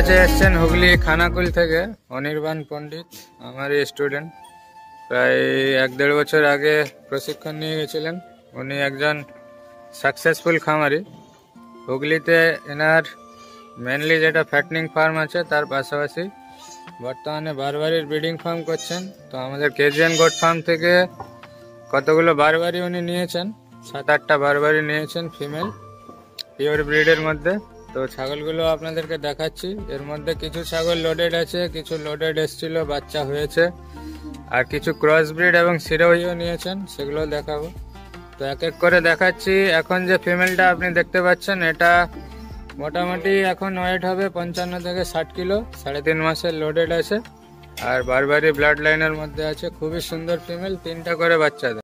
কাছে এসছেন হুগলি খানাকুল থেকে অনির্বাণ পণ্ডিত, আমারই স্টুডেন্ট। প্রায় 1-1.5 বছর আগে প্রশিক্ষণ নিয়ে গেছিলেন। উনি একজন সাকসেসফুল খামারি। হুগলিতে এনার মেনলি যেটা ফ্যাটনিং ফার্ম আছে, তার পাশাপাশি বর্তমানে বারবারির ব্রিডিং ফার্ম করছেন। তো আমাদের কেজিএন গোট ফার্ম থেকে কতগুলো বারবারি উনি নিয়েছেন, 7-8টা বারবারি নিয়েছেন ফিমেল পিওর ব্রিডের মধ্যে। তো ছাগলগুলো আপনাদেরকে দেখাচ্ছি। এর মধ্যে কিছু ছাগল লোডেড আছে, কিছু লোডেড এসছিল, বাচ্চা হয়েছে, আর কিছু ক্রস ব্রিড এবং সিরোহিও নিয়েছেন, সেগুলো দেখাবো। তো এক এক করে দেখাচ্ছি। এখন যে ফিমেলটা আপনি দেখতে পাচ্ছেন, এটা মোটামুটি এখন ওয়েট হবে 55 থেকে 60 কিলো, 3.5 মাসের লোডেড আছে, আর বারবারি ব্লাড লাইনের মধ্যে আছে। খুবই সুন্দর ফিমেল, 3টা করে বাচ্চা দেয়।